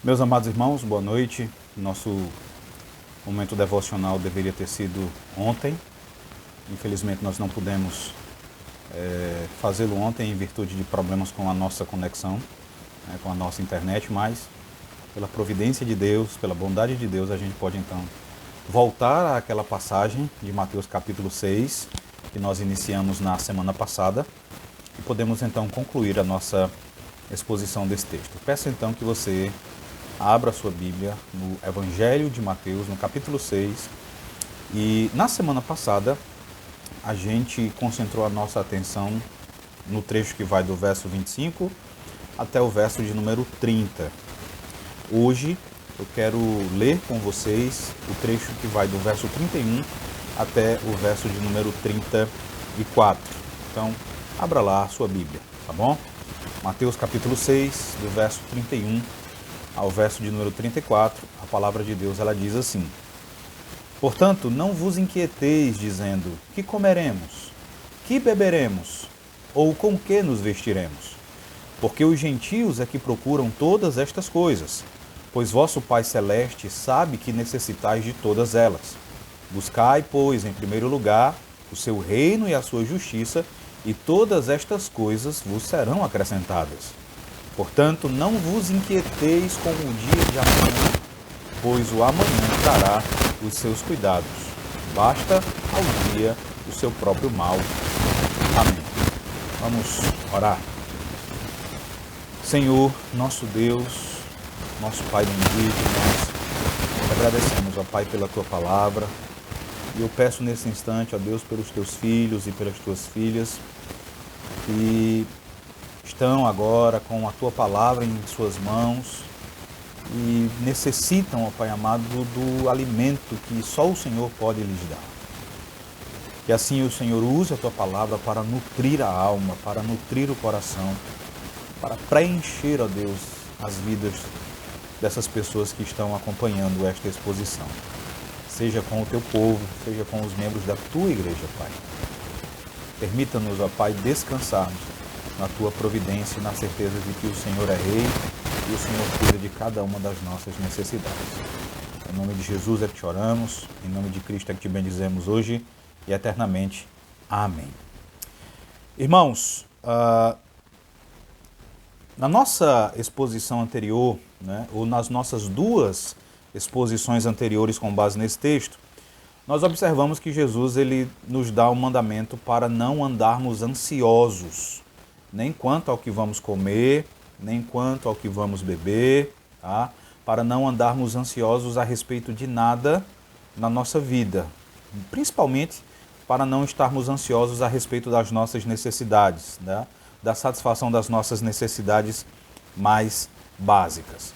Meus amados irmãos, boa noite. Nosso momento devocional deveria ter sido ontem. Infelizmente nós não pudemos fazê-lo ontem em virtude de problemas com a nossa conexão, com a nossa internet, mas pela providência de Deus, pela bondade de Deus, a gente pode então voltar àquela passagem de Mateus capítulo 6, que nós iniciamos na semana passada, e podemos então concluir a nossa exposição desse texto. Peço então que você abra a sua Bíblia no Evangelho de Mateus, no capítulo 6. E na semana passada, a gente concentrou a nossa atenção no trecho que vai do verso 25 até o verso de número 30. Hoje, eu quero ler com vocês o trecho que vai do verso 31 até o verso de número 34. Então, abra lá a sua Bíblia, tá bom? Mateus capítulo 6, do verso 31 ao verso de número 34, a palavra de Deus ela diz assim: Portanto, não vos inquieteis, dizendo, que comeremos, que beberemos, ou com que nos vestiremos? Porque os gentios é que procuram todas estas coisas, pois vosso Pai Celeste sabe que necessitais de todas elas. Buscai, pois, em primeiro lugar, o seu reino e a sua justiça, e todas estas coisas vos serão acrescentadas. Portanto, não vos inquieteis com o dia de amanhã, pois o amanhã trará os seus cuidados. Basta ao dia o seu próprio mal. Amém. Vamos orar. Senhor, nosso Deus, nosso Pai bendito, nós te agradecemos, ó Pai, pela Tua palavra. E eu peço nesse instante, ó Deus, pelos Teus filhos e pelas Tuas filhas, que estão agora com a Tua palavra em suas mãos e necessitam, ó Pai amado, do alimento que só o Senhor pode lhes dar. Que assim o Senhor use a Tua palavra para nutrir a alma, para nutrir o coração, para preencher, ó Deus, as vidas dessas pessoas que estão acompanhando esta exposição. Seja com o Teu povo, seja com os membros da Tua igreja, Pai. Permita-nos, ó Pai, descansarmos na Tua providência e na certeza de que o Senhor é Rei e o Senhor cuida de cada uma das nossas necessidades. Em nome de Jesus é que te oramos, em nome de Cristo é que te bendizemos hoje e eternamente. Amém. Irmãos, na nossa exposição anterior, ou nas nossas duas exposições anteriores com base nesse texto, nós observamos que Jesus ele nos dá um mandamento para não andarmos ansiosos, nem quanto ao que vamos comer, nem quanto ao que vamos beber, tá? Para não andarmos ansiosos a respeito de nada na nossa vida, principalmente para não estarmos ansiosos a respeito das nossas necessidades, né? Da satisfação das nossas necessidades mais básicas.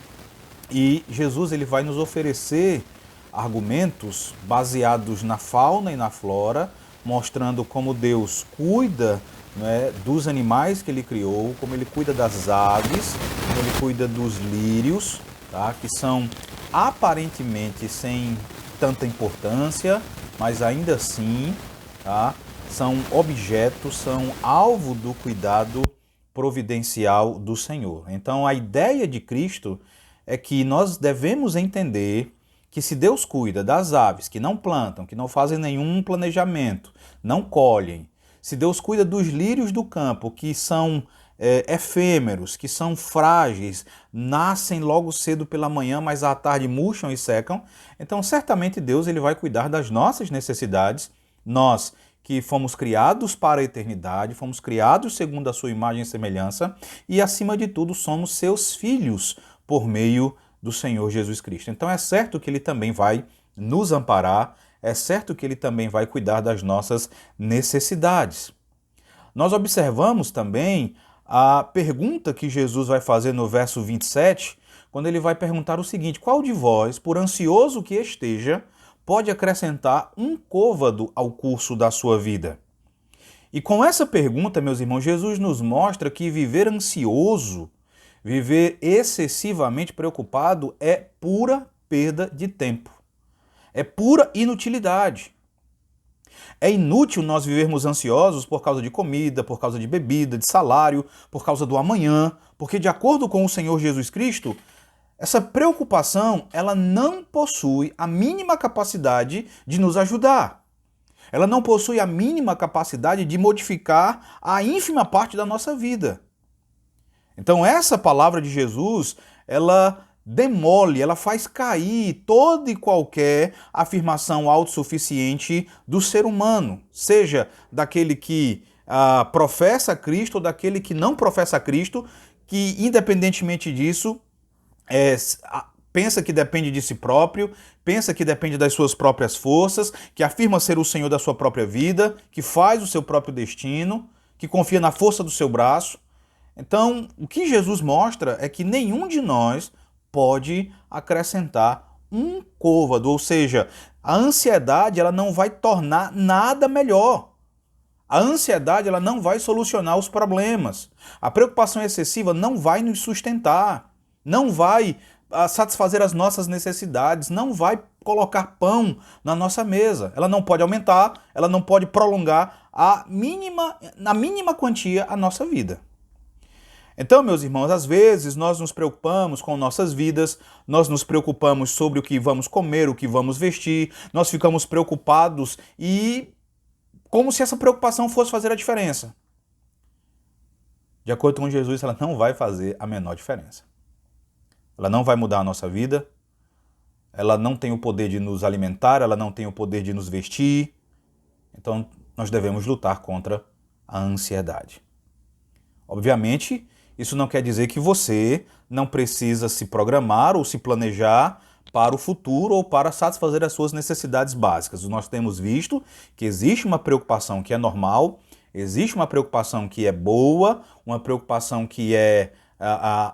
E Jesus ele vai nos oferecer argumentos baseados na fauna e na flora, mostrando como Deus cuida dos animais que Ele criou, como Ele cuida das aves, como Ele cuida dos lírios, tá? Que são aparentemente sem tanta importância, mas ainda assim, tá? São objetos, são alvo do cuidado providencial do Senhor. Então a ideia de Cristo é que nós devemos entender que se Deus cuida das aves que não plantam, que não fazem nenhum planejamento, não colhem, se Deus cuida dos lírios do campo, que são efêmeros, que são frágeis, nascem logo cedo pela manhã, mas à tarde murcham e secam, então certamente Deus ele vai cuidar das nossas necessidades, nós que fomos criados para a eternidade, fomos criados segundo a sua imagem e semelhança, e acima de tudo somos seus filhos por meio do Senhor Jesus Cristo. Então é certo que Ele também vai nos amparar, é certo que Ele também vai cuidar das nossas necessidades. Nós observamos também a pergunta que Jesus vai fazer no verso 27, quando Ele vai perguntar o seguinte: qual de vós, por ansioso que esteja, pode acrescentar um côvado ao curso da sua vida? E com essa pergunta, meus irmãos, Jesus nos mostra que viver ansioso, viver excessivamente preocupado é pura perda de tempo. É pura inutilidade. É inútil nós vivermos ansiosos por causa de comida, por causa de bebida, de salário, por causa do amanhã, porque de acordo com o Senhor Jesus Cristo, essa preocupação, ela não possui a mínima capacidade de nos ajudar. Ela não possui a mínima capacidade de modificar a ínfima parte da nossa vida. Então essa palavra de Jesus, ela demole, ela faz cair toda e qualquer afirmação autossuficiente do ser humano, seja daquele que professa Cristo ou daquele que não professa Cristo, que independentemente disso, pensa que depende de si próprio, pensa que depende das suas próprias forças, que afirma ser o Senhor da sua própria vida, que faz o seu próprio destino, que confia na força do seu braço. Então, o que Jesus mostra é que nenhum de nós pode acrescentar um côvado, ou seja, a ansiedade ela não vai tornar nada melhor. A ansiedade ela não vai solucionar os problemas. A preocupação excessiva não vai nos sustentar, não vai satisfazer as nossas necessidades, não vai colocar pão na nossa mesa. Ela não pode aumentar, ela não pode prolongar na mínima quantia a nossa vida. Então, meus irmãos, às vezes nós nos preocupamos com nossas vidas, nós nos preocupamos sobre o que vamos comer, o que vamos vestir, nós ficamos preocupados e como se essa preocupação fosse fazer a diferença. De acordo com Jesus, ela não vai fazer a menor diferença. Ela não vai mudar a nossa vida, ela não tem o poder de nos alimentar, ela não tem o poder de nos vestir. Então, nós devemos lutar contra a ansiedade. Obviamente, isso não quer dizer que você não precisa se programar ou se planejar para o futuro ou para satisfazer as suas necessidades básicas. Nós temos visto que existe uma preocupação que é normal, existe uma preocupação que é boa, uma preocupação que é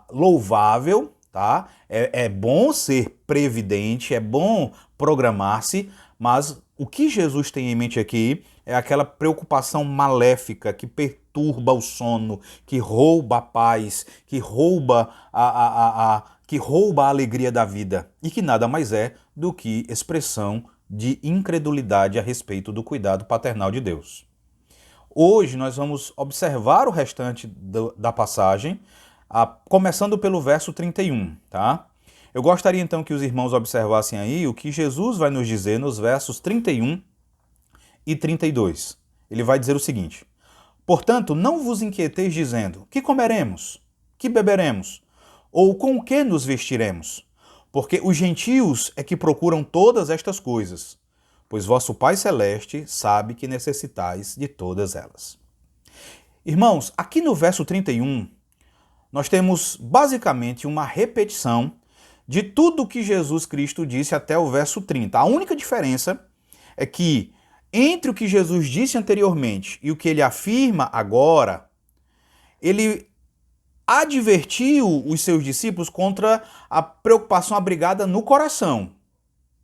louvável, tá? É bom ser previdente, é bom programar-se, mas o que Jesus tem em mente aqui é aquela preocupação maléfica que perturba o sono, que rouba a paz, que rouba a alegria da vida e que nada mais é do que expressão de incredulidade a respeito do cuidado paternal de Deus. Hoje nós vamos observar o restante da passagem, começando pelo verso 31, tá? Eu gostaria então que os irmãos observassem aí o que Jesus vai nos dizer nos versos 31 e 32. Ele vai dizer o seguinte: portanto, não vos inquieteis dizendo, que comeremos, que beberemos, ou com o que nos vestiremos? Porque os gentios é que procuram todas estas coisas, pois vosso Pai Celeste sabe que necessitais de todas elas. Irmãos, aqui no verso 31, nós temos basicamente uma repetição de tudo que Jesus Cristo disse até o verso 30. A única diferença é que entre o que Jesus disse anteriormente e o que ele afirma agora, ele advertiu os seus discípulos contra a preocupação abrigada no coração.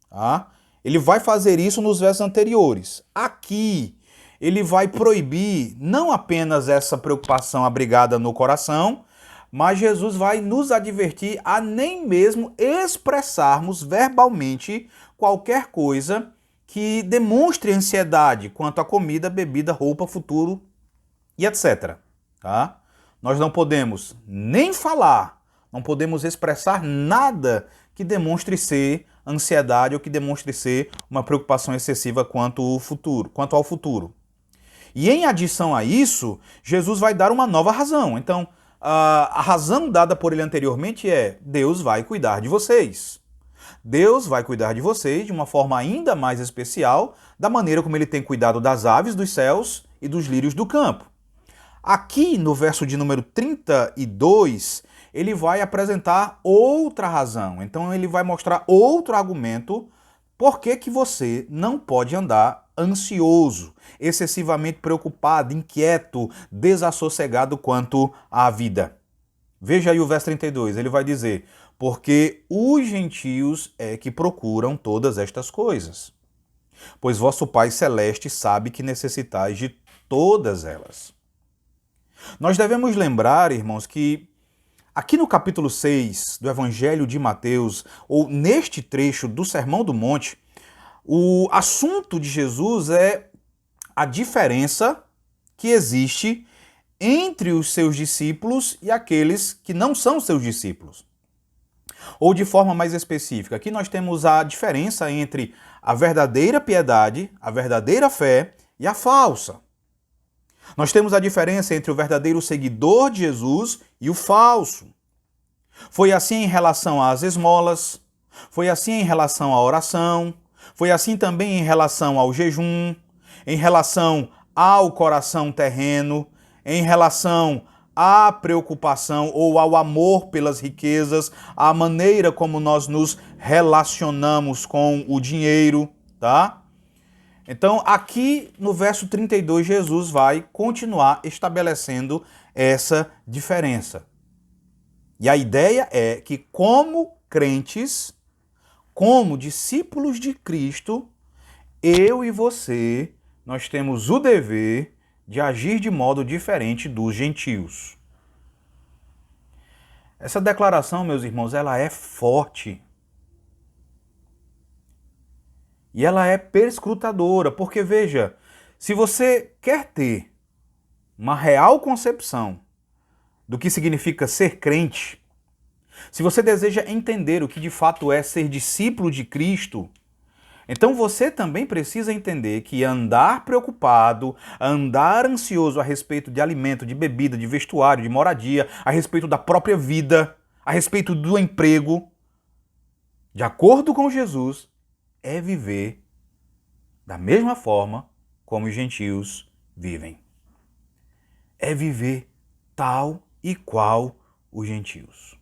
Tá? Ele vai fazer isso nos versos anteriores. Aqui, ele vai proibir não apenas essa preocupação abrigada no coração, mas Jesus vai nos advertir a nem mesmo expressarmos verbalmente qualquer coisa que demonstre ansiedade quanto à comida, bebida, roupa, futuro e etc. Tá? Nós não podemos nem falar, não podemos expressar nada que demonstre ser ansiedade ou que demonstre ser uma preocupação excessiva quanto ao futuro. E em adição a isso, Jesus vai dar uma nova razão. Então, a razão dada por ele anteriormente é: Deus vai cuidar de vocês. Deus vai cuidar de vocês de uma forma ainda mais especial, da maneira como ele tem cuidado das aves dos céus e dos lírios do campo. Aqui no verso de número 32, ele vai apresentar outra razão. Então ele vai mostrar outro argumento por que você não pode andar ansioso, excessivamente preocupado, inquieto, desassossegado quanto à vida. Veja aí o verso 32, ele vai dizer: porque os gentios é que procuram todas estas coisas, pois vosso Pai Celeste sabe que necessitais de todas elas. Nós devemos lembrar, irmãos, que aqui no capítulo 6 do Evangelho de Mateus, ou neste trecho do Sermão do Monte, o assunto de Jesus é a diferença que existe entre os seus discípulos e aqueles que não são seus discípulos. Ou de forma mais específica, aqui nós temos a diferença entre a verdadeira piedade, a verdadeira fé e a falsa. Nós temos a diferença entre o verdadeiro seguidor de Jesus e o falso. Foi assim em relação às esmolas, foi assim em relação à oração, foi assim também em relação ao jejum, em relação ao coração terreno, em relação à preocupação ou ao amor pelas riquezas, à maneira como nós nos relacionamos com o dinheiro, tá? Então, aqui no verso 32, Jesus vai continuar estabelecendo essa diferença. E a ideia é que, como crentes, como discípulos de Cristo, eu e você, nós temos o dever de agir de modo diferente dos gentios. Essa declaração, meus irmãos, ela é forte. E ela é perscrutadora, porque veja, se você quer ter uma real concepção do que significa ser crente, se você deseja entender o que de fato é ser discípulo de Cristo, então você também precisa entender que andar preocupado, andar ansioso a respeito de alimento, de bebida, de vestuário, de moradia, a respeito da própria vida, a respeito do emprego, de acordo com Jesus, é viver da mesma forma como os gentios vivem. É viver tal e qual os gentios.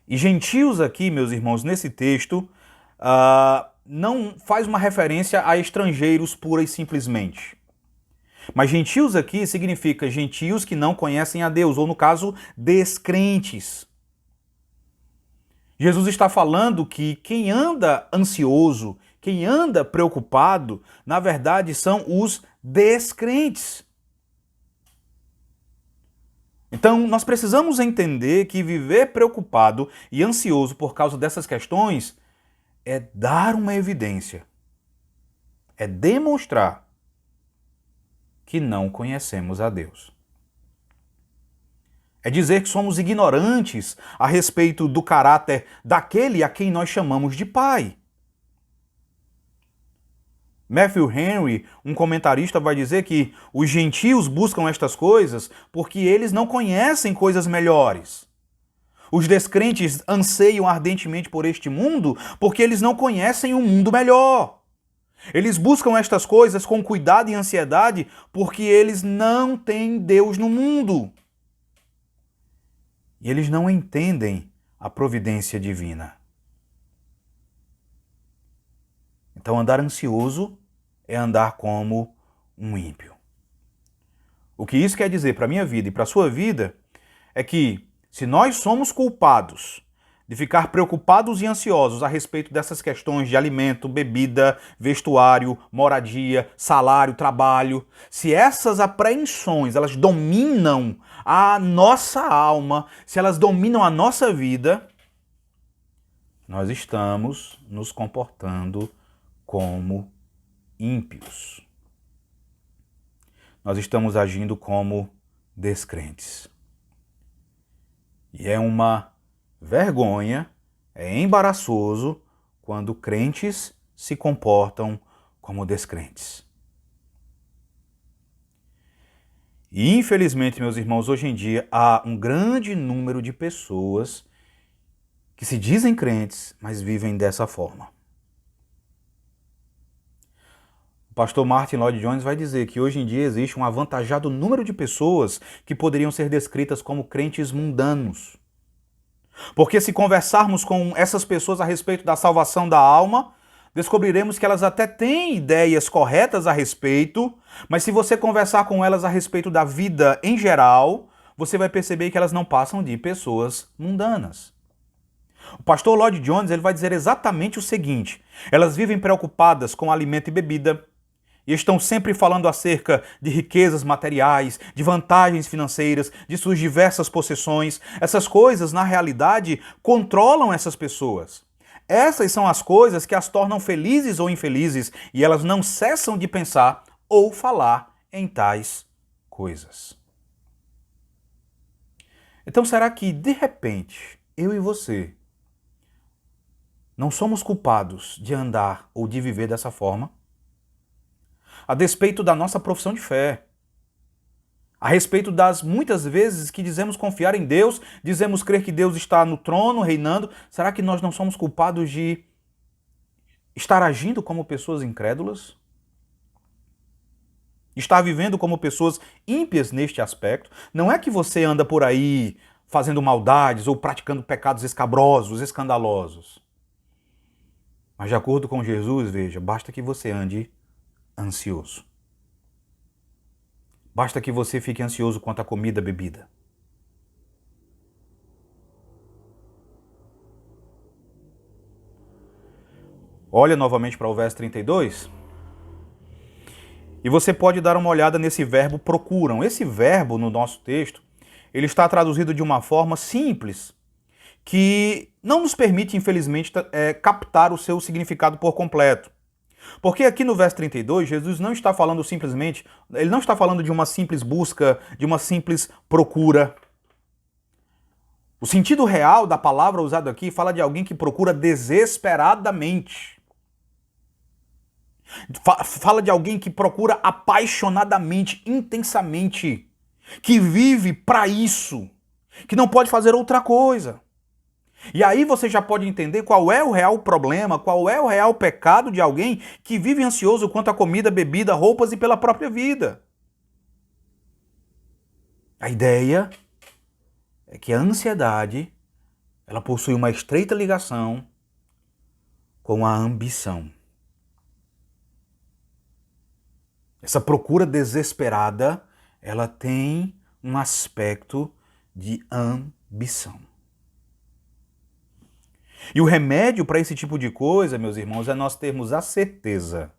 E gentios aqui, meus irmãos, nesse texto, não faz uma referência a estrangeiros pura e simplesmente. Mas gentios aqui significa gentios que não conhecem a Deus, ou no caso, descrentes. Jesus está falando que quem anda ansioso, quem anda preocupado, na verdade são os descrentes. Então, nós precisamos entender que viver preocupado e ansioso por causa dessas questões é dar uma evidência, é demonstrar que não conhecemos a Deus. É dizer que somos ignorantes a respeito do caráter daquele a quem nós chamamos de Pai. Matthew Henry, um comentarista, vai dizer que os gentios buscam estas coisas porque eles não conhecem coisas melhores. Os descrentes anseiam ardentemente por este mundo porque eles não conhecem um mundo melhor. Eles buscam estas coisas com cuidado e ansiedade porque eles não têm Deus no mundo. E eles não entendem a providência divina. Então, andar ansioso é andar como um ímpio. O que isso quer dizer para a minha vida e para a sua vida é que, se nós somos culpados de ficar preocupados e ansiosos a respeito dessas questões de alimento, bebida, vestuário, moradia, salário, trabalho, se essas apreensões elas dominam a nossa alma, se elas dominam a nossa vida, nós estamos nos comportando como ímpios. Nós estamos agindo como descrentes. E é uma vergonha, é embaraçoso quando crentes se comportam como descrentes. E infelizmente, meus irmãos, hoje em dia há um grande número de pessoas que se dizem crentes, mas vivem dessa forma. O pastor Martin Lloyd-Jones vai dizer que hoje em dia existe um avantajado número de pessoas que poderiam ser descritas como crentes mundanos. Porque se conversarmos com essas pessoas a respeito da salvação da alma, descobriremos que elas até têm ideias corretas a respeito, mas se você conversar com elas a respeito da vida em geral, você vai perceber que elas não passam de pessoas mundanas. O pastor Lloyd-Jones ele vai dizer exatamente o seguinte: elas vivem preocupadas com alimento e bebida, e estão sempre falando acerca de riquezas materiais, de vantagens financeiras, de suas diversas possessões. Essas coisas, na realidade, controlam essas pessoas. Essas são as coisas que as tornam felizes ou infelizes, e elas não cessam de pensar ou falar em tais coisas. Então, será que, de repente, eu e você não somos culpados de andar ou de viver dessa forma, a despeito da nossa profissão de fé, a respeito das muitas vezes que dizemos confiar em Deus, dizemos crer que Deus está no trono, reinando, será que nós não somos culpados de estar agindo como pessoas incrédulas? Estar vivendo como pessoas ímpias neste aspecto? Não é que você anda por aí fazendo maldades ou praticando pecados escabrosos, escandalosos. Mas de acordo com Jesus, veja, basta que você ande ansioso. Basta que você fique ansioso quanto à comida, bebida. Olha novamente para o verso 32. E você pode dar uma olhada nesse verbo procuram. Esse verbo, no nosso texto, ele está traduzido de uma forma simples, que não nos permite, infelizmente, captar o seu significado por completo. Porque aqui no verso 32, Jesus não está falando simplesmente, ele não está falando de uma simples busca, de uma simples procura. O sentido real da palavra usada aqui fala de alguém que procura desesperadamente. Fala de alguém que procura apaixonadamente, intensamente, que vive para isso, que não pode fazer outra coisa. E aí você já pode entender qual é o real problema, qual é o real pecado de alguém que vive ansioso quanto à comida, bebida, roupas e pela própria vida. A ideia é que a ansiedade, ela possui uma estreita ligação com a ambição. Essa procura desesperada, ela tem um aspecto de ambição. E o remédio para esse tipo de coisa, meus irmãos, é nós termos a certeza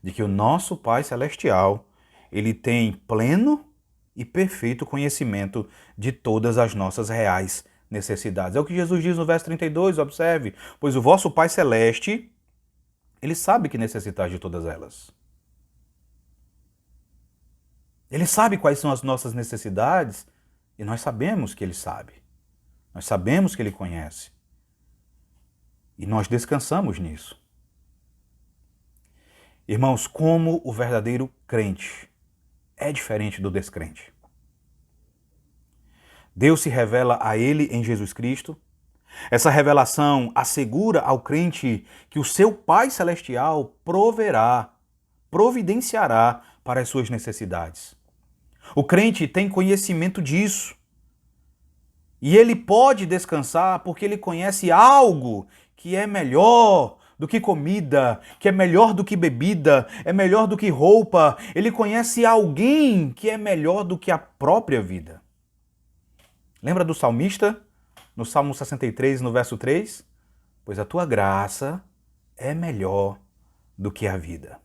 de que o nosso Pai Celestial, ele tem pleno e perfeito conhecimento de todas as nossas reais necessidades. É o que Jesus diz no verso 32, observe, pois o vosso Pai Celeste, ele sabe que necessitais de todas elas. Ele sabe quais são as nossas necessidades e nós sabemos que ele sabe. Nós sabemos que ele conhece. E nós descansamos nisso. Irmãos, como o verdadeiro crente é diferente do descrente. Deus se revela a ele em Jesus Cristo. Essa revelação assegura ao crente que o seu Pai Celestial proverá, providenciará para as suas necessidades. O crente tem conhecimento disso. E ele pode descansar porque ele conhece algo que é melhor do que comida, que é melhor do que bebida, é melhor do que roupa. Ele conhece alguém que é melhor do que a própria vida. Lembra do salmista? No Salmo 63, no verso 3? Pois a tua graça é melhor do que a vida.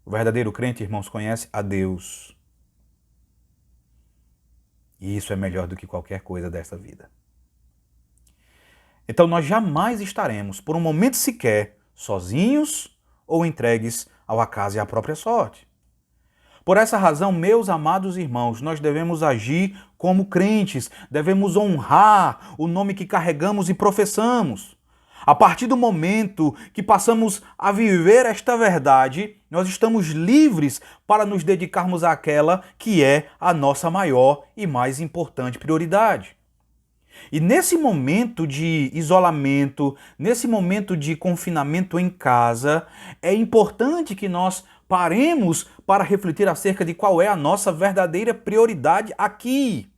O verdadeiro crente, irmãos, conhece a Deus. E isso é melhor do que qualquer coisa dessa vida. Então nós jamais estaremos, por um momento sequer, sozinhos ou entregues ao acaso e à própria sorte. Por essa razão, meus amados irmãos, nós devemos agir como crentes, devemos honrar o nome que carregamos e professamos. A partir do momento que passamos a viver esta verdade, nós estamos livres para nos dedicarmos àquela que é a nossa maior e mais importante prioridade. E nesse momento de isolamento, nesse momento de confinamento em casa, é importante que nós paremos para refletir acerca de qual é a nossa verdadeira prioridade aqui.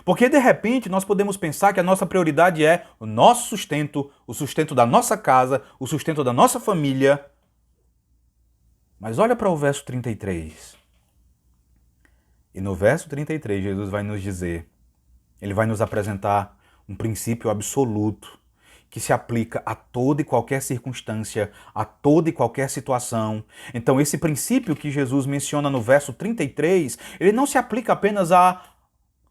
Porque de repente nós podemos pensar que a nossa prioridade é o nosso sustento, o sustento da nossa casa, o sustento da nossa família. Mas olha para o verso 33. E no verso 33 Jesus vai nos dizer, ele vai nos apresentar um princípio absoluto que se aplica a toda e qualquer circunstância, a toda e qualquer situação. Então esse princípio que Jesus menciona no verso 33, ele não se aplica apenas a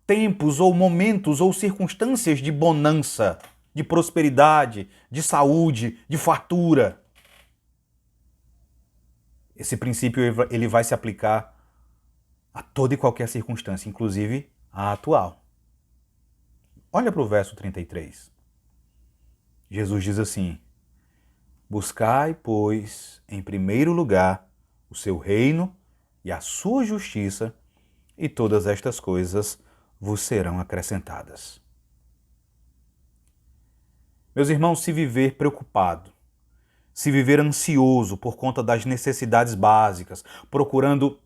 tempos ou momentos ou circunstâncias de bonança, de prosperidade, de saúde, de fartura. Esse princípio ele vai se aplicar a toda e qualquer circunstância, inclusive a atual. Olha para o verso 33. Jesus diz assim: buscai, pois, em primeiro lugar o seu reino e a sua justiça, e todas estas coisas vos serão acrescentadas. Meus irmãos, se viver preocupado, se viver ansioso por conta das necessidades básicas, procurando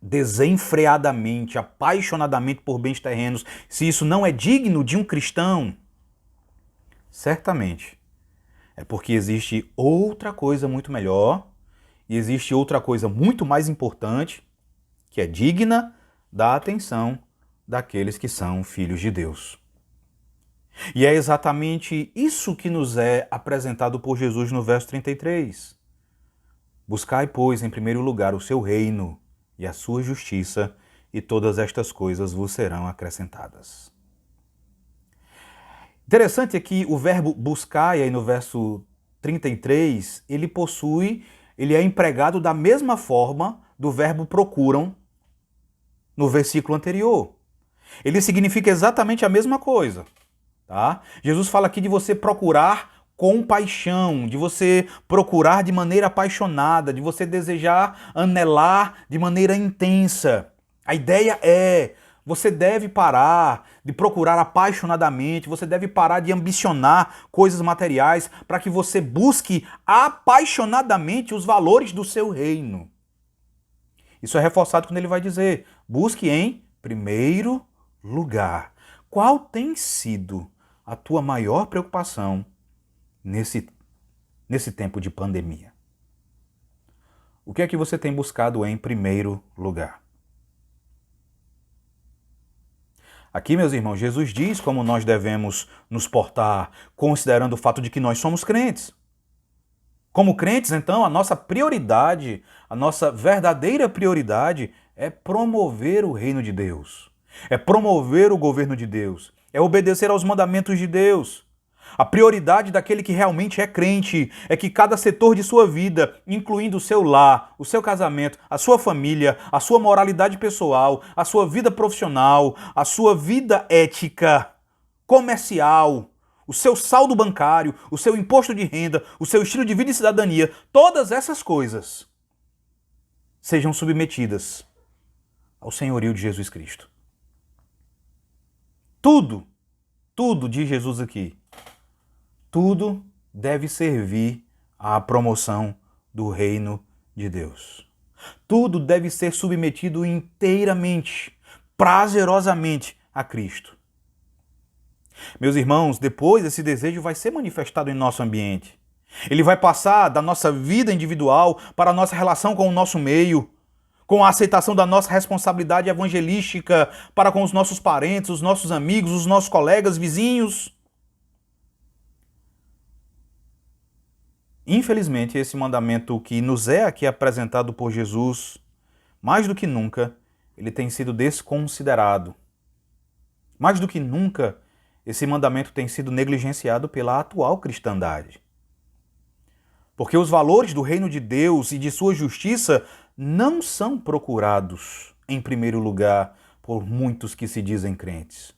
desenfreadamente, apaixonadamente por bens terrenos, se isso não é digno de um cristão, certamente é porque existe outra coisa muito melhor e existe outra coisa muito mais importante que é digna da atenção daqueles que são filhos de Deus. E é exatamente isso que nos é apresentado por Jesus no verso 33. Buscai, pois, em primeiro lugar o seu reino e a sua justiça, e todas estas coisas vos serão acrescentadas. Interessante é que o verbo buscar, aí no verso 33, ele é empregado da mesma forma do verbo procuram no versículo anterior. Ele significa exatamente a mesma coisa. Tá? Jesus fala aqui de você procurar com paixão, de você procurar de maneira apaixonada, de você desejar, anelar de maneira intensa. A ideia é, você deve parar de procurar apaixonadamente, você deve parar de ambicionar coisas materiais para que você busque apaixonadamente os valores do seu reino. Isso é reforçado quando ele vai dizer, busque em primeiro lugar. Qual tem sido a tua maior preocupação nesse tempo de pandemia? O que é que você tem buscado em primeiro lugar? Aqui, meus irmãos, Jesus diz como nós devemos nos portar, considerando o fato de que nós somos crentes. Como crentes, então, a nossa prioridade, a nossa verdadeira prioridade é promover o reino de Deus. É promover o governo de Deus. É obedecer aos mandamentos de Deus. A prioridade daquele que realmente é crente é que cada setor de sua vida, incluindo o seu lar, o seu casamento, a sua família, a sua moralidade pessoal, a sua vida profissional, a sua vida ética, comercial, o seu saldo bancário, o seu imposto de renda, o seu estilo de vida e cidadania, todas essas coisas sejam submetidas ao senhorio de Jesus Cristo. Tudo diz Jesus aqui, tudo deve servir à promoção do reino de Deus. Tudo deve ser submetido inteiramente, prazerosamente a Cristo. Meus irmãos, depois esse desejo vai ser manifestado em nosso ambiente. Ele vai passar da nossa vida individual para a nossa relação com o nosso meio, com a aceitação da nossa responsabilidade evangelística para com os nossos parentes, os nossos amigos, os nossos colegas, vizinhos. Infelizmente, esse mandamento que nos é aqui apresentado por Jesus, mais do que nunca, ele tem sido desconsiderado. Mais do que nunca, esse mandamento tem sido negligenciado pela atual cristandade. Porque os valores do reino de Deus e de sua justiça não são procurados, em primeiro lugar, por muitos que se dizem crentes.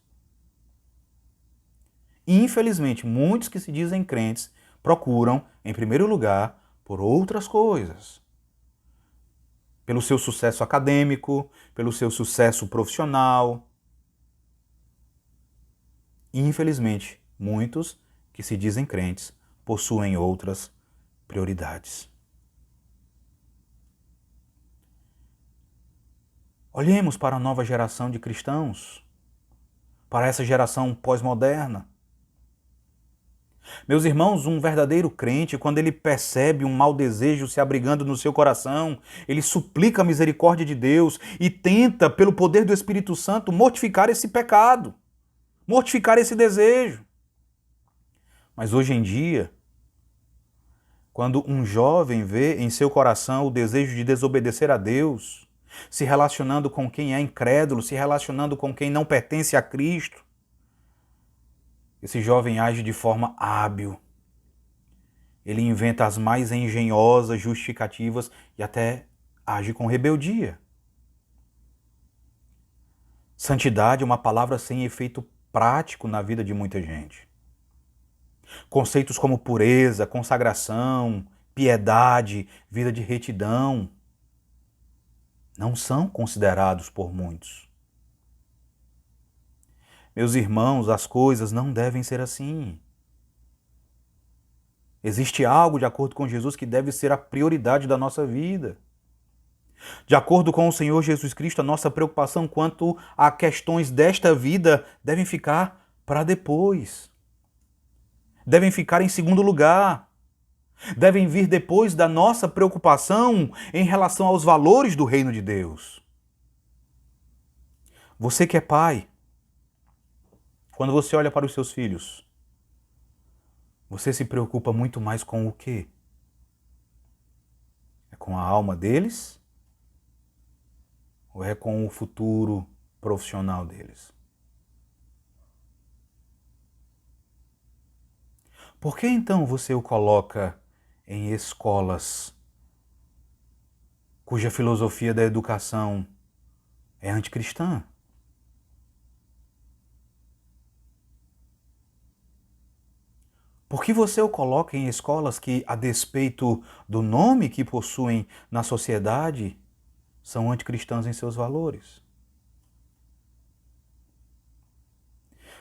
E, infelizmente, muitos que se dizem crentes procuram, em primeiro lugar, por outras coisas. Pelo seu sucesso acadêmico, pelo seu sucesso profissional. E, infelizmente, muitos que se dizem crentes possuem outras prioridades. Olhemos para a nova geração de cristãos, para essa geração pós-moderna. Meus irmãos, um verdadeiro crente, quando ele percebe um mau desejo se abrigando no seu coração, ele suplica a misericórdia de Deus e tenta, pelo poder do Espírito Santo, mortificar esse pecado, mortificar esse desejo. Mas hoje em dia, quando um jovem vê em seu coração o desejo de desobedecer a Deus, se relacionando com quem é incrédulo, se relacionando com quem não pertence a Cristo, esse jovem age de forma hábil. Ele inventa as mais engenhosas justificativas e até age com rebeldia. Santidade é uma palavra sem efeito prático na vida de muita gente. Conceitos como pureza, consagração, piedade, vida de retidão, não são considerados por muitos. Meus irmãos, as coisas não devem ser assim. Existe algo, de acordo com Jesus, que deve ser a prioridade da nossa vida. De acordo com o Senhor Jesus Cristo, a nossa preocupação quanto a questões desta vida devem ficar para depois. Devem ficar em segundo lugar. Devem vir depois da nossa preocupação em relação aos valores do reino de Deus. Você que é pai, quando você olha para os seus filhos, você se preocupa muito mais com o quê? É com a alma deles? Ou é com o futuro profissional deles? Por que então você o coloca em escolas cuja filosofia da educação é anticristã? Por que você o coloca em escolas que, a despeito do nome que possuem na sociedade, são anticristãs em seus valores?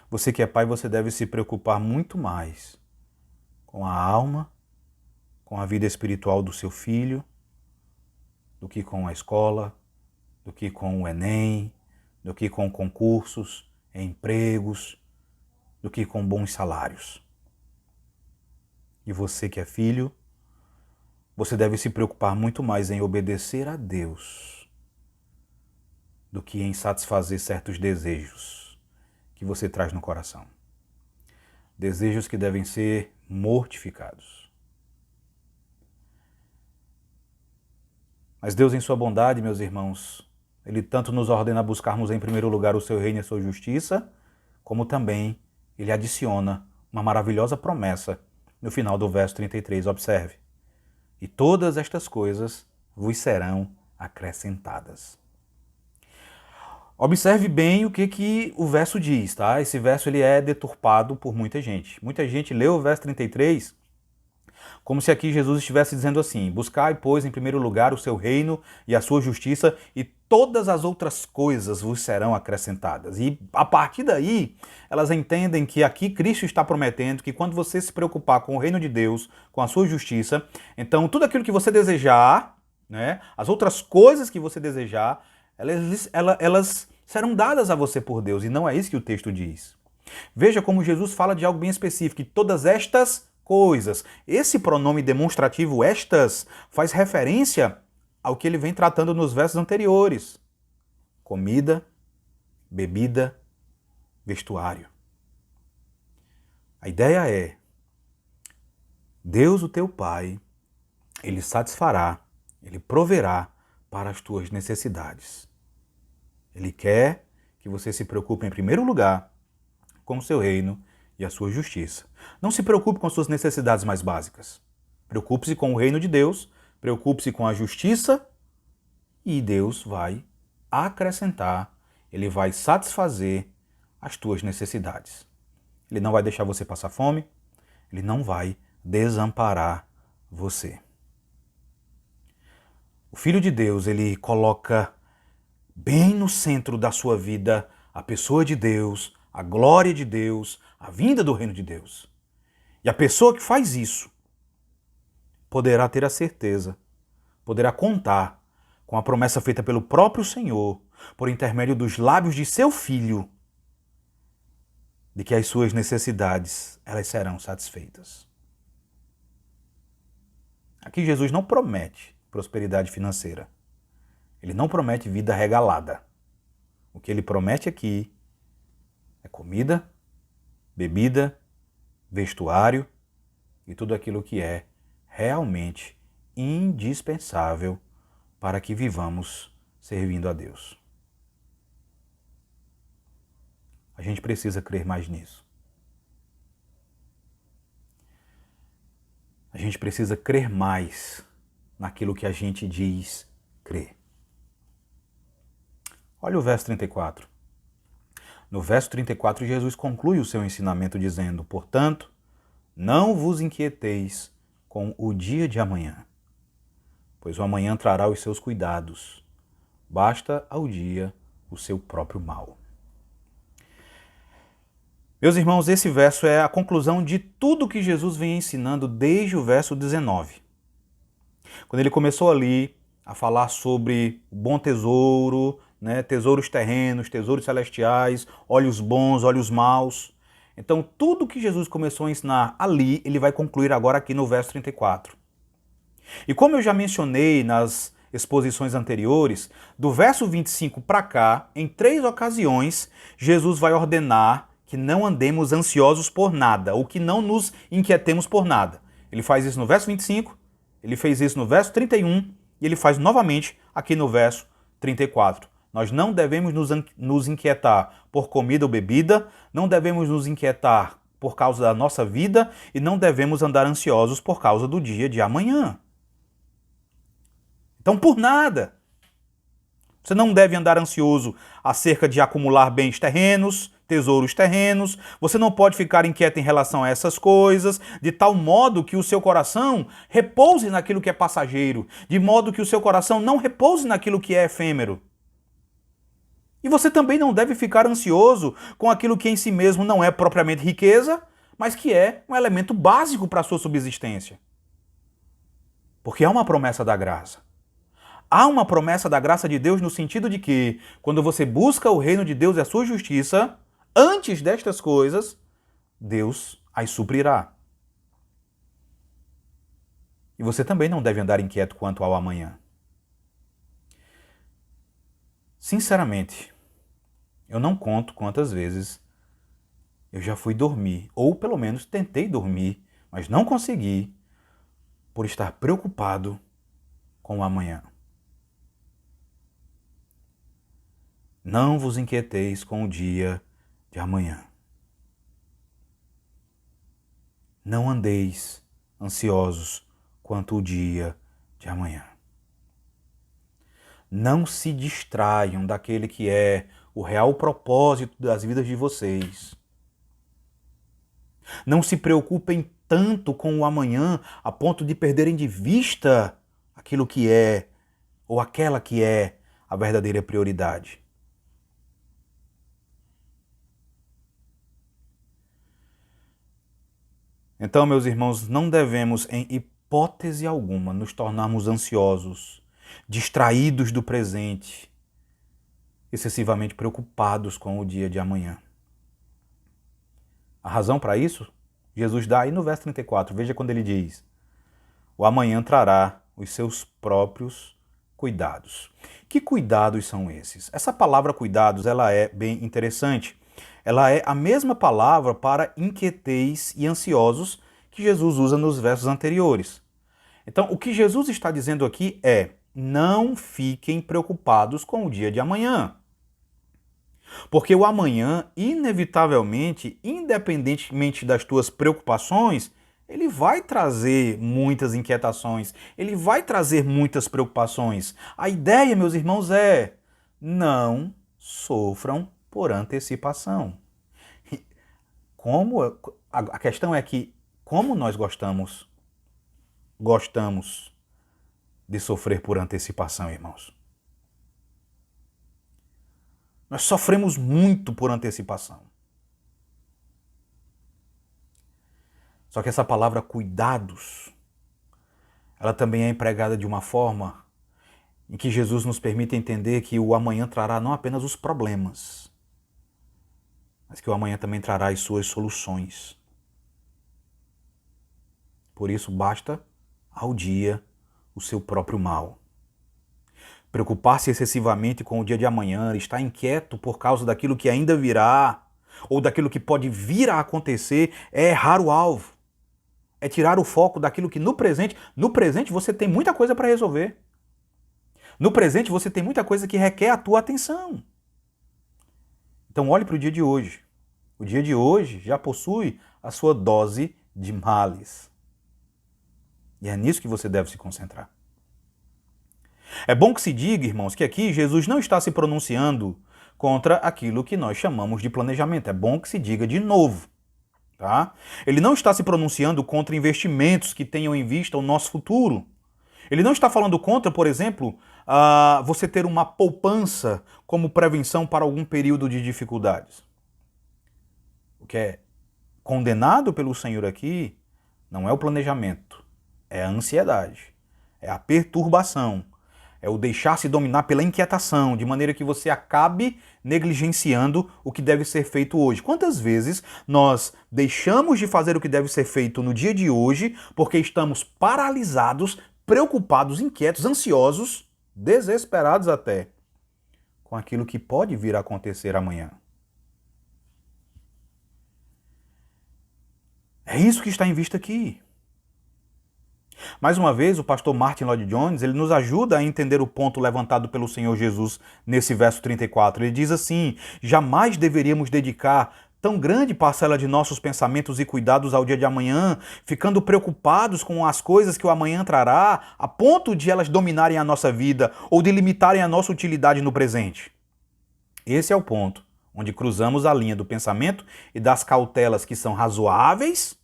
Você que é pai, você deve se preocupar muito mais com a alma, com a vida espiritual do seu filho, do que com a escola, do que com o Enem, do que com concursos, empregos, do que com bons salários. E você que é filho, você deve se preocupar muito mais em obedecer a Deus do que em satisfazer certos desejos que você traz no coração. Desejos que devem ser mortificados. Mas Deus, em sua bondade, meus irmãos, Ele tanto nos ordena buscarmos em primeiro lugar o seu reino e a sua justiça, como também Ele adiciona uma maravilhosa promessa no final do verso 33. Observe. E todas estas coisas vos serão acrescentadas. Observe bem o que o verso diz, tá? Esse verso ele é deturpado por muita gente. Muita gente lê o verso 33 como se aqui Jesus estivesse dizendo assim: buscai, pois, em primeiro lugar o seu reino e a sua justiça, e todas as outras coisas vos serão acrescentadas. E a partir daí, elas entendem que aqui Cristo está prometendo que quando você se preocupar com o reino de Deus, com a sua justiça, então tudo aquilo que você desejar, né, as outras coisas que você desejar, elas serão dadas a você por Deus, e não é isso que o texto diz. Veja como Jesus fala de algo bem específico, que todas estas coisas. Esse pronome demonstrativo estas faz referência ao que ele vem tratando nos versos anteriores. Comida, bebida, vestuário. A ideia é: Deus, o teu Pai, Ele satisfará, Ele proverá para as tuas necessidades. Ele quer que você se preocupe em primeiro lugar com o seu reino e a sua justiça. Não se preocupe com as suas necessidades mais básicas. Preocupe-se com o reino de Deus, preocupe-se com a justiça, e Deus vai acrescentar, Ele vai satisfazer as tuas necessidades. Ele não vai deixar você passar fome, Ele não vai desamparar você. O Filho de Deus, ele coloca bem no centro da sua vida a pessoa de Deus, a glória de Deus, a vinda do reino de Deus. E a pessoa que faz isso poderá ter a certeza, poderá contar com a promessa feita pelo próprio Senhor, por intermédio dos lábios de seu Filho, de que as suas necessidades, elas serão satisfeitas. Aqui Jesus não promete prosperidade financeira. Ele não promete vida regalada. O que ele promete aqui é comida, bebida, vestuário e tudo aquilo que é realmente indispensável para que vivamos servindo a Deus. A gente precisa crer mais nisso. A gente precisa crer mais naquilo que a gente diz crer. Olha o verso 34. No verso 34, Jesus conclui o seu ensinamento dizendo: portanto, não vos inquieteis com o dia de amanhã, pois o amanhã trará os seus cuidados. Basta ao dia o seu próprio mal. Meus irmãos, esse verso é a conclusão de tudo que Jesus vem ensinando desde o verso 19. Quando ele começou ali a falar sobre o bom tesouro, né, tesouros terrenos, tesouros celestiais, olhos bons, olhos maus. Então, tudo que Jesus começou a ensinar ali, ele vai concluir agora aqui no verso 34. E como eu já mencionei nas exposições anteriores, do verso 25 para cá, em 3 ocasiões, Jesus vai ordenar que não andemos ansiosos por nada, ou que não nos inquietemos por nada. Ele faz isso no verso 25, ele fez isso no verso 31 e ele faz novamente aqui no verso 34. Nós não devemos nos inquietar por comida ou bebida, não devemos nos inquietar por causa da nossa vida e não devemos andar ansiosos por causa do dia de amanhã. Então, por nada. Você não deve andar ansioso acerca de acumular bens terrenos, tesouros terrenos. Você não pode ficar inquieto em relação a essas coisas, de tal modo que o seu coração repouse naquilo que é passageiro, de modo que o seu coração não repouse naquilo que é efêmero. E você também não deve ficar ansioso com aquilo que em si mesmo não é propriamente riqueza, mas que é um elemento básico para a sua subsistência. Porque há uma promessa da graça. Há uma promessa da graça de Deus no sentido de que, quando você busca o reino de Deus e a sua justiça, antes destas coisas, Deus as suprirá. E você também não deve andar inquieto quanto ao amanhã. Sinceramente, eu não conto quantas vezes eu já fui dormir, ou pelo menos tentei dormir, mas não consegui, por estar preocupado com o amanhã. Não vos inquieteis com o dia de amanhã. Não andeis ansiosos quanto o dia de amanhã. Não se distraiam daquele que é o real propósito das vidas de vocês. Não se preocupem tanto com o amanhã a ponto de perderem de vista aquilo que é, ou aquela que é a verdadeira prioridade. Então, meus irmãos, não devemos, em hipótese alguma, nos tornarmos ansiosos, distraídos do presente, excessivamente preocupados com o dia de amanhã. A razão para isso, Jesus dá aí no verso 34. Veja quando ele diz: o amanhã trará os seus próprios cuidados. Que cuidados são esses? Essa palavra cuidados, ela é bem interessante. Ela é a mesma palavra para inquieteis e ansiosos que Jesus usa nos versos anteriores. Então, o que Jesus está dizendo aqui é: não fiquem preocupados com o dia de amanhã. Porque o amanhã, inevitavelmente, independentemente das tuas preocupações, ele vai trazer muitas inquietações, ele vai trazer muitas preocupações. A ideia, meus irmãos, é: não sofram por antecipação. A questão é que, como nós gostamos de sofrer por antecipação, irmãos. Nós sofremos muito por antecipação. Só que essa palavra cuidados, ela também é empregada de uma forma em que Jesus nos permite entender que o amanhã trará não apenas os problemas, mas que o amanhã também trará as suas soluções. Por isso, basta ao dia o seu próprio mal. Preocupar-se excessivamente com o dia de amanhã, estar inquieto por causa daquilo que ainda virá, ou daquilo que pode vir a acontecer, é errar o alvo. É tirar o foco daquilo que no presente você tem muita coisa para resolver. No presente você tem muita coisa que requer a tua atenção. Então olhe para o dia de hoje. O dia de hoje já possui a sua dose de males. E é nisso que você deve se concentrar. É bom que se diga, irmãos, que aqui Jesus não está se pronunciando contra aquilo que nós chamamos de planejamento. É bom que se diga de novo. Tá? Ele não está se pronunciando contra investimentos que tenham em vista o nosso futuro. Ele não está falando contra, por exemplo, você ter uma poupança como prevenção para algum período de dificuldades. O que é condenado pelo Senhor aqui não é o planejamento, é a ansiedade, é a perturbação, é o deixar-se dominar pela inquietação, de maneira que você acabe negligenciando o que deve ser feito hoje. Quantas vezes nós deixamos de fazer o que deve ser feito no dia de hoje porque estamos paralisados, preocupados, inquietos, ansiosos, desesperados até, com aquilo que pode vir a acontecer amanhã? É isso que está em vista aqui. Mais uma vez, o pastor Martin Lloyd-Jones, ele nos ajuda a entender o ponto levantado pelo Senhor Jesus nesse verso 34. Ele diz assim: jamais deveríamos dedicar tão grande parcela de nossos pensamentos e cuidados ao dia de amanhã, ficando preocupados com as coisas que o amanhã trará, a ponto de elas dominarem a nossa vida ou de limitarem a nossa utilidade no presente. Esse é o ponto onde cruzamos a linha do pensamento e das cautelas que são razoáveis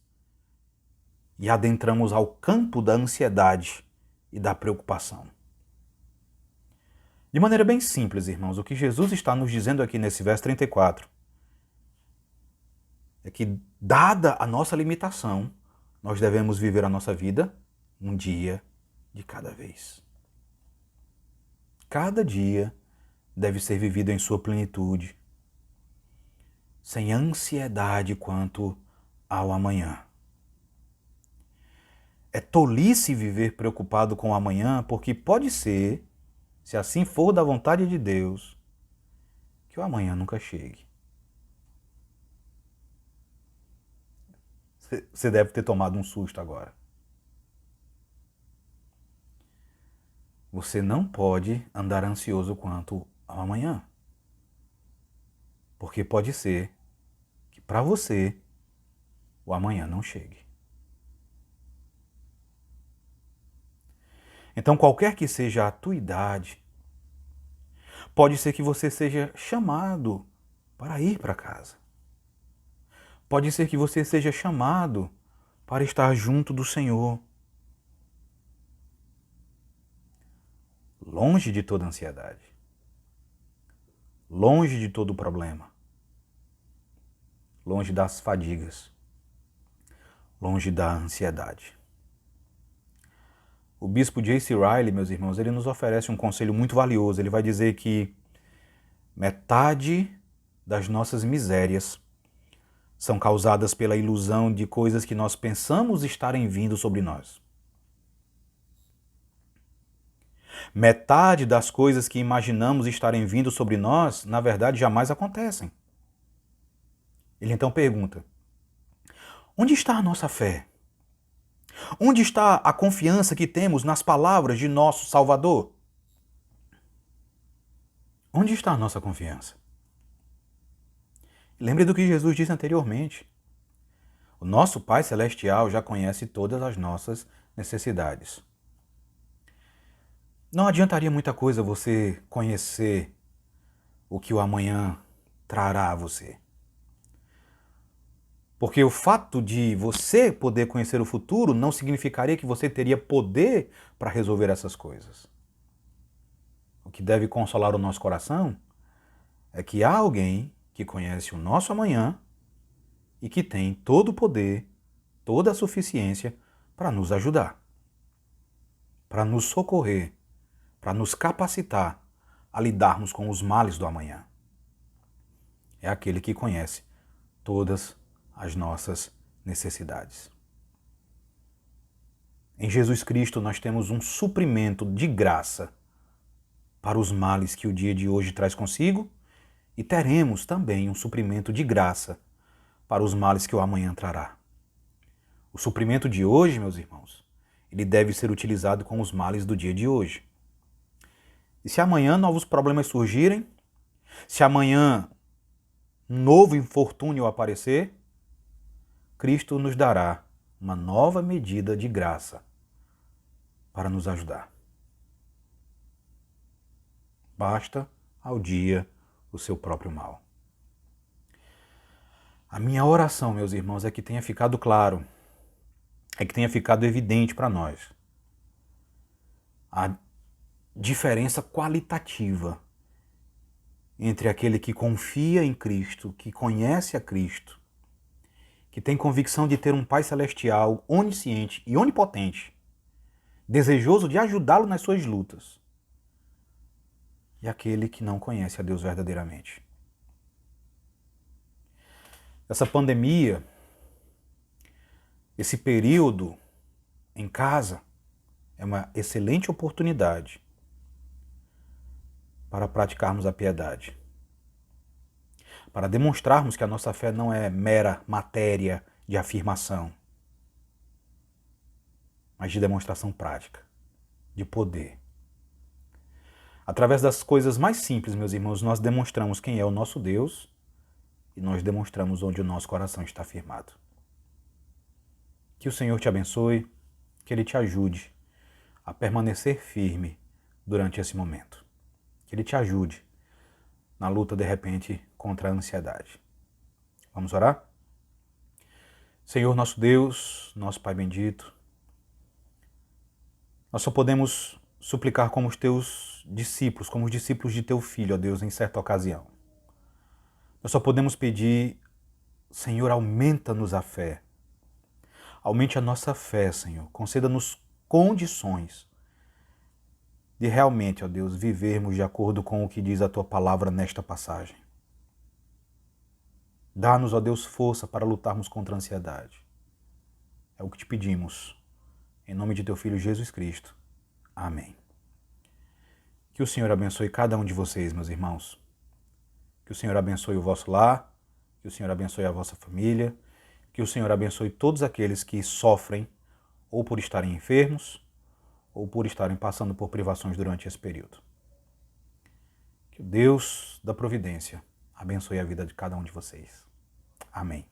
e adentramos ao campo da ansiedade e da preocupação. De maneira bem simples, irmãos, o que Jesus está nos dizendo aqui nesse verso 34 é que, dada a nossa limitação, nós devemos viver a nossa vida um dia de cada vez. Cada dia deve ser vivido em sua plenitude, sem ansiedade quanto ao amanhã. É tolice viver preocupado com o amanhã, porque pode ser, se assim for da vontade de Deus, que o amanhã nunca chegue. Você deve ter tomado um susto agora. Você não pode andar ansioso quanto ao amanhã, porque pode ser que para você o amanhã não chegue. Então, qualquer que seja a tua idade, pode ser que você seja chamado para ir para casa. Pode ser que você seja chamado para estar junto do Senhor. Longe de toda ansiedade. Longe de todo problema. Longe das fadigas. Longe da ansiedade. O bispo J.C. Ryle, meus irmãos, ele nos oferece um conselho muito valioso. Ele vai dizer que metade das nossas misérias são causadas pela ilusão de coisas que nós pensamos estarem vindo sobre nós. Metade das coisas que imaginamos estarem vindo sobre nós, na verdade, jamais acontecem. Ele então pergunta: onde está a nossa fé? Onde está a confiança que temos nas palavras de nosso Salvador? Onde está a nossa confiança? Lembre do que Jesus disse anteriormente. O nosso Pai Celestial já conhece todas as nossas necessidades. Não adiantaria muita coisa você conhecer o que o amanhã trará a você. Porque o fato de você poder conhecer o futuro não significaria que você teria poder para resolver essas coisas. O que deve consolar o nosso coração é que há alguém que conhece o nosso amanhã e que tem todo o poder, toda a suficiência para nos ajudar, para nos socorrer, para nos capacitar a lidarmos com os males do amanhã. É aquele que conhece todas as nossas necessidades. Em Jesus Cristo nós temos um suprimento de graça para os males que o dia de hoje traz consigo e teremos também um suprimento de graça para os males que o amanhã trará. O suprimento de hoje, meus irmãos, ele deve ser utilizado com os males do dia de hoje. E se amanhã novos problemas surgirem, se amanhã um novo infortúnio aparecer, Cristo nos dará uma nova medida de graça para nos ajudar. Basta ao dia o seu próprio mal. A minha oração, meus irmãos, é que tenha ficado claro, é que tenha ficado evidente para nós a diferença qualitativa entre aquele que confia em Cristo, que conhece a Cristo, que tem convicção de ter um Pai Celestial onisciente e onipotente, desejoso de ajudá-lo nas suas lutas, e aquele que não conhece a Deus verdadeiramente. Essa pandemia, esse período em casa, é uma excelente oportunidade para praticarmos a piedade, para demonstrarmos que a nossa fé não é mera matéria de afirmação, mas de demonstração prática, de poder. Através das coisas mais simples, meus irmãos, nós demonstramos quem é o nosso Deus e nós demonstramos onde o nosso coração está firmado. Que o Senhor te abençoe, que Ele te ajude a permanecer firme durante esse momento. Que Ele te ajude na luta, de repente, contra a ansiedade. Vamos orar? Senhor nosso Deus, nosso Pai bendito, nós só podemos suplicar como os teus discípulos, como os discípulos de teu Filho, ó Deus, em certa ocasião. Nós só podemos pedir, Senhor, aumenta-nos a fé. Aumente a nossa fé, Senhor. Conceda-nos condições de realmente, ó Deus, vivermos de acordo com o que diz a Tua palavra nesta passagem. Dá-nos, ó Deus, força para lutarmos contra a ansiedade. É o que te pedimos. Em nome de Teu Filho Jesus Cristo. Amém. Que o Senhor abençoe cada um de vocês, meus irmãos. Que o Senhor abençoe o vosso lar, que o Senhor abençoe a vossa família, que o Senhor abençoe todos aqueles que sofrem ou por estarem enfermos ou por estarem passando por privações durante esse período. Que o Deus da providência abençoe a vida de cada um de vocês. Amém.